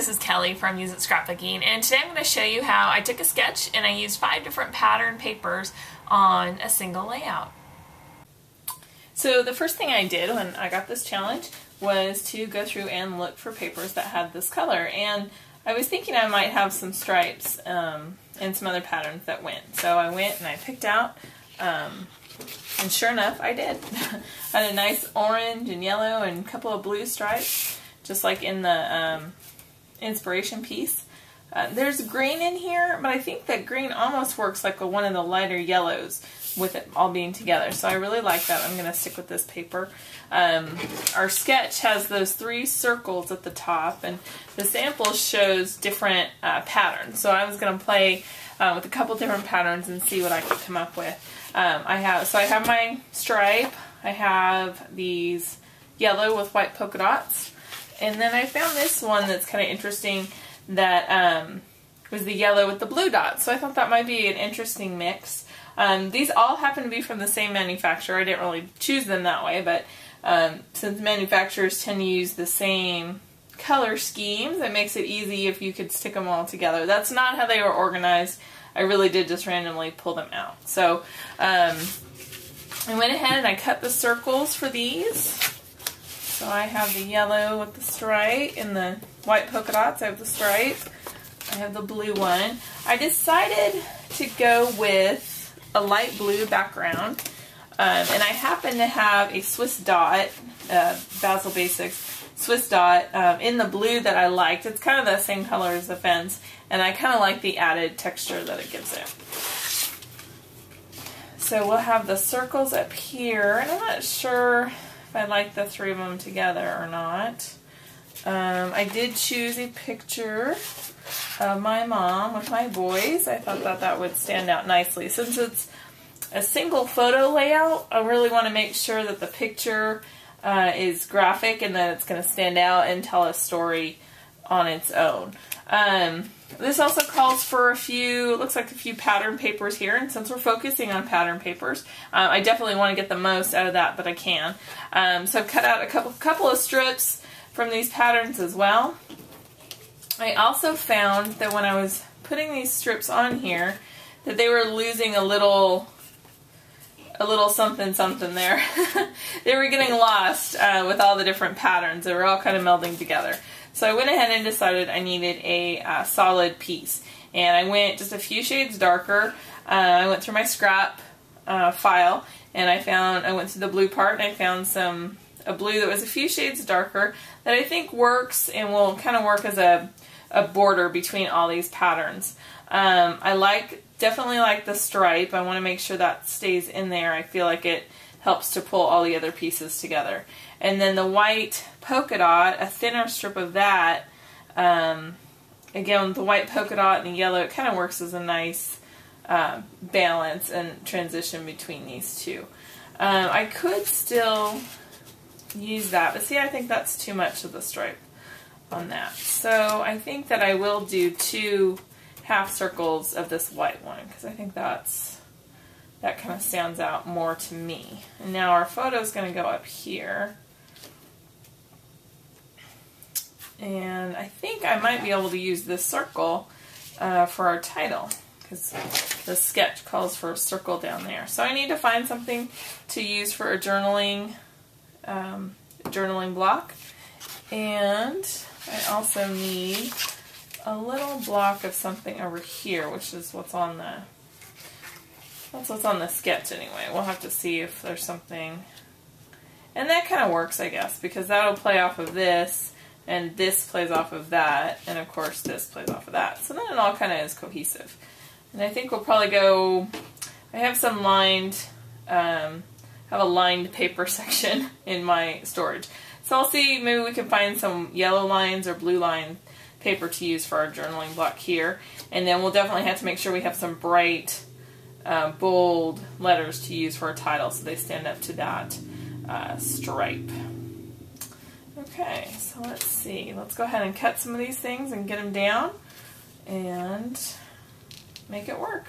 this is Kelly from Use It Scrapbooking, and today I'm going to show you how I took a sketch and I used 5 different pattern papers on a single layout. So the first thing I did when I got this challenge was to go through and look for papers that had this color, and I was thinking I might have some stripes and some other patterns that went. So I went and I picked out, and sure enough I did. I had a nice orange and yellow and a couple of blue stripes, just like in the inspiration piece. There's green in here, but I think that green almost works like one of the lighter yellows with it all being together. So I really like that. I'm going to stick with this paper. Our sketch has those 3 circles at the top, and the sample shows different patterns. So I was going to play with a couple different patterns and see what I could come up with. I have my stripe. I have these yellow with white polka dots. And then I found this one that's kind of interesting that was the yellow with the blue dots. So I thought that might be an interesting mix. These all happen to be from the same manufacturer. I didn't really choose them that way, but since manufacturers tend to use the same color schemes, it makes it easy if you could stick them all together. That's not how they were organized. I really did just randomly pull them out. So I went ahead and I cut the circles for these. So I have the yellow with the stripe and the white polka dots. I have the stripe. I have the blue one. I decided to go with a light blue background. And I happen to have a Swiss dot, Basil Basics Swiss dot, in the blue that I liked. It's kind of the same color as the fence, and I kind of like the added texture that it gives it. So we'll have the circles up here, and I'm not sure if I like the 3 of them together or not. I did choose a picture of my mom with my boys. I thought that would stand out nicely. Since it's a single photo layout, I really want to make sure that the picture is graphic and that it's going to stand out and tell a story on its own. This also calls for a few pattern papers here, and since we're focusing on pattern papers, I definitely want to get the most out of that I can. So I've cut out a couple of strips from these patterns as well. I also found that when I was putting these strips on here, that they were losing a little something there. They were getting lost with all the different patterns. They were all kind of melding together. So I went ahead and decided I needed a solid piece. And I went just a few shades darker. I went through my scrap file, and I went to the blue part, and I found a blue that was a few shades darker that I think works and will kind of work as a border between all these patterns. I definitely like the stripe. I want to make sure that stays in there. I feel like it helps to pull all the other pieces together. And then the white polka dot, a thinner strip of that, again with the white polka dot and the yellow, it kind of works as a nice balance and transition between these two. I could still use that, but see, I think that's too much of the stripe on that. So I think that I will do 2 half circles of this white one, because I think that kind of stands out more to me. And now our photo is going to go up here. And I think I might be able to use this circle for our title, because the sketch calls for a circle down there. So I need to find something to use for a journaling block. And I also need a little block of something over here, which is what's on the sketch anyway. We'll have to see if there's something. And that kind of works, I guess, because that'll play off of this, and this plays off of that, and of course this plays off of that. So then it all kind of is cohesive. And I think we'll probably go, I have some have a lined paper section in my storage. So I'll see, maybe we can find some yellow lines or blue line paper to use for our journaling block here. And then we'll definitely have to make sure we have some bright, bold letters to use for our title so they stand up to that stripe. Okay, so let's see. Let's go ahead and cut some of these things and get them down and make it work.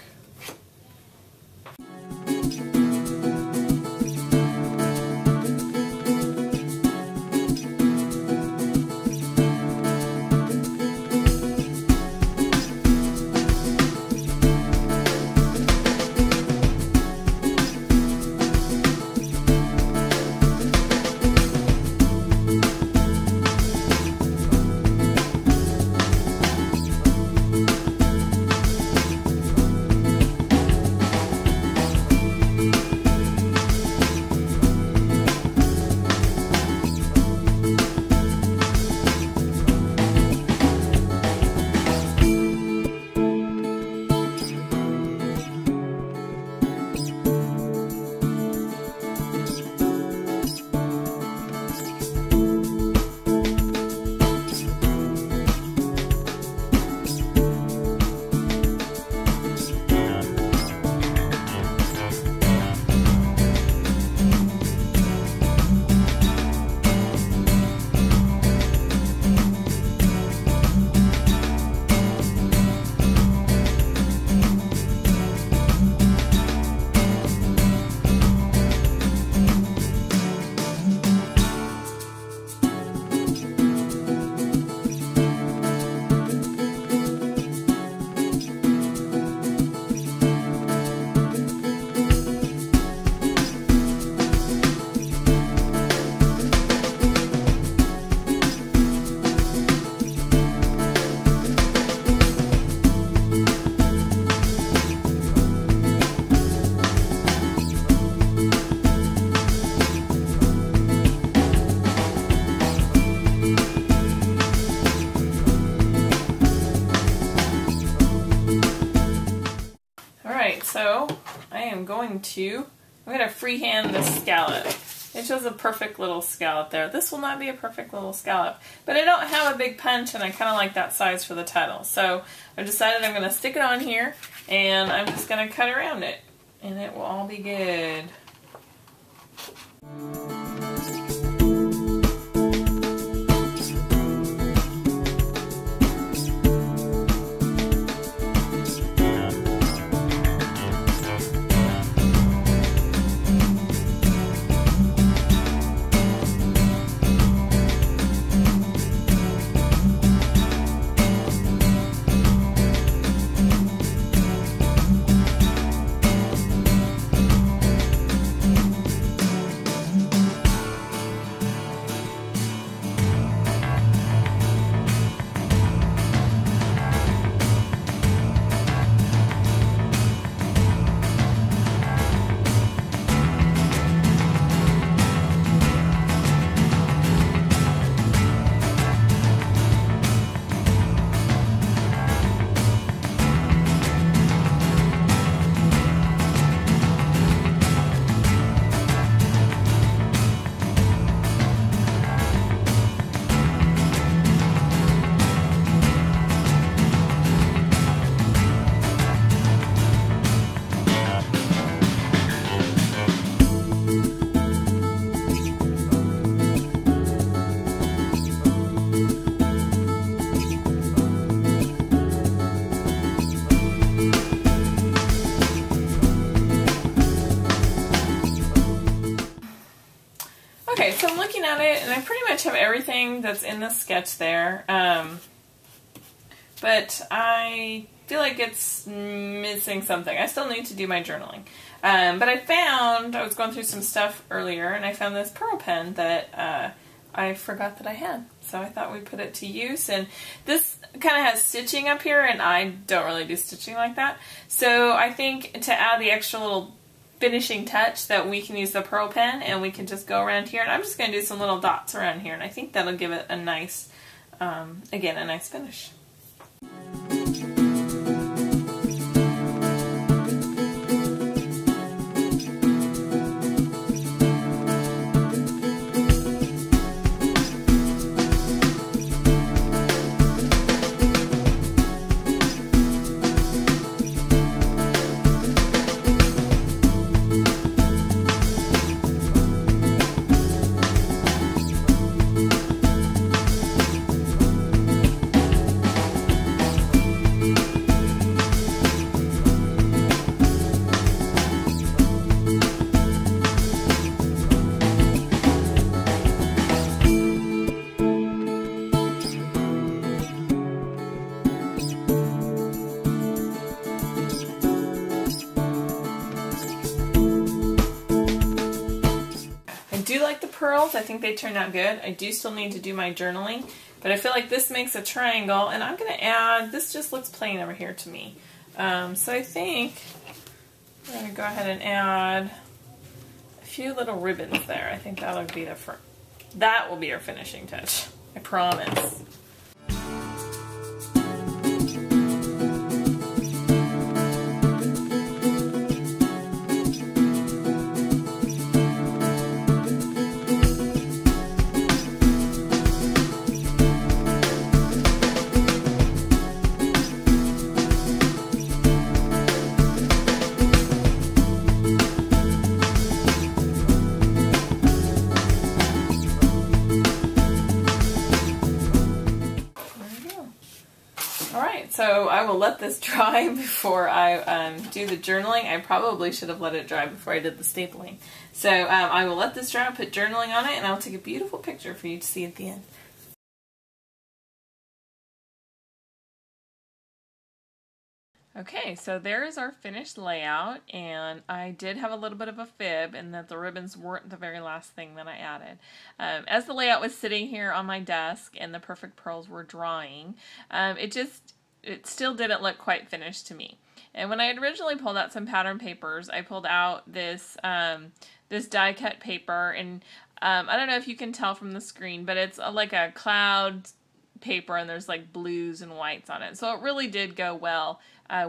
Alright, so I'm gonna freehand this scallop. It shows a perfect little scallop there. This will not be a perfect little scallop, but I don't have a big punch and I kind of like that size for the title. So I've decided I'm gonna stick it on here and I'm just gonna cut around it and it will all be good. Okay, so I'm looking at it, and I pretty much have everything that's in the sketch there, but I feel like it's missing something. I still need to do my journaling. But I was going through some stuff earlier, and I found this pearl pen that I forgot that I had. So I thought we'd put it to use, and this kind of has stitching up here, and I don't really do stitching like that. So I think to add the extra little finishing touch that we can use the pearl pen and we can just go around here, and I'm just going to do some little dots around here, and I think that'll give it a nice, again, a nice finish. I do like the pearls. I think they turned out good. I do still need to do my journaling, but I feel like this makes a triangle, and I'm going to add, this just looks plain over here to me. So I think we're going to go ahead and add a few little ribbons there. I think that will be our finishing touch. I promise. So I will let this dry before I do the journaling. I probably should have let it dry before I did the stapling. So I will let this dry, put journaling on it, and I'll take a beautiful picture for you to see at the end. Okay, so there's our finished layout, and I did have a little bit of a fib in that the ribbons weren't the very last thing that I added. As the layout was sitting here on my desk and the perfect pearls were drying, it still didn't look quite finished to me. And when I had originally pulled out some pattern papers, I pulled out this this die cut paper, and I don't know if you can tell from the screen, but it's like a cloud paper, and there's like blues and whites on it. So it really did go well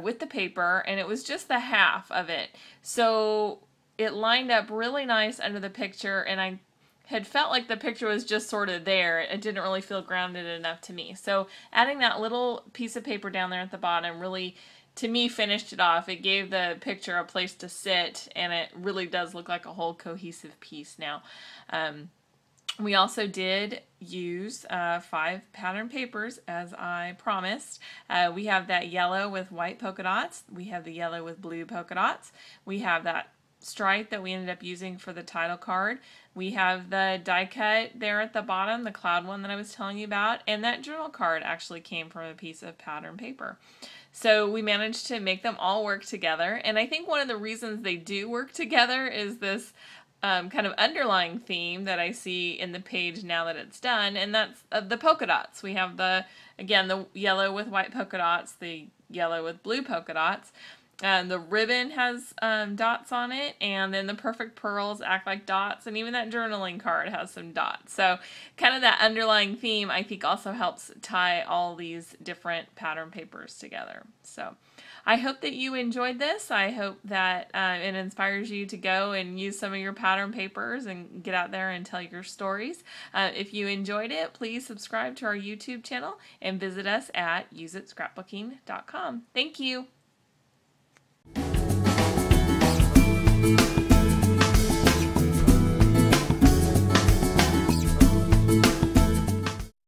with the paper, and it was just the half of it. So it lined up really nice under the picture, and I had felt like the picture was just sort of there. It didn't really feel grounded enough to me. So adding that little piece of paper down there at the bottom really, to me, finished it off. It gave the picture a place to sit, and it really does look like a whole cohesive piece now. We also did use 5 pattern papers, as I promised. We have that yellow with white polka dots. We have the yellow with blue polka dots. We have that stripe that we ended up using for the title card. We have the die cut there at the bottom, the cloud one that I was telling you about, and that journal card actually came from a piece of pattern paper. So we managed to make them all work together, and I think one of the reasons they do work together is this kind of underlying theme that I see in the page now that it's done, and that's the polka dots. We have again, the yellow with white polka dots, the yellow with blue polka dots. The ribbon has dots on it, and then the perfect pearls act like dots, and even that journaling card has some dots. So kind of that underlying theme, I think, also helps tie all these different pattern papers together. So I hope that you enjoyed this. I hope that it inspires you to go and use some of your pattern papers and get out there and tell your stories. If you enjoyed it, please subscribe to our YouTube channel and visit us at useitscrapbooking.com. Thank you.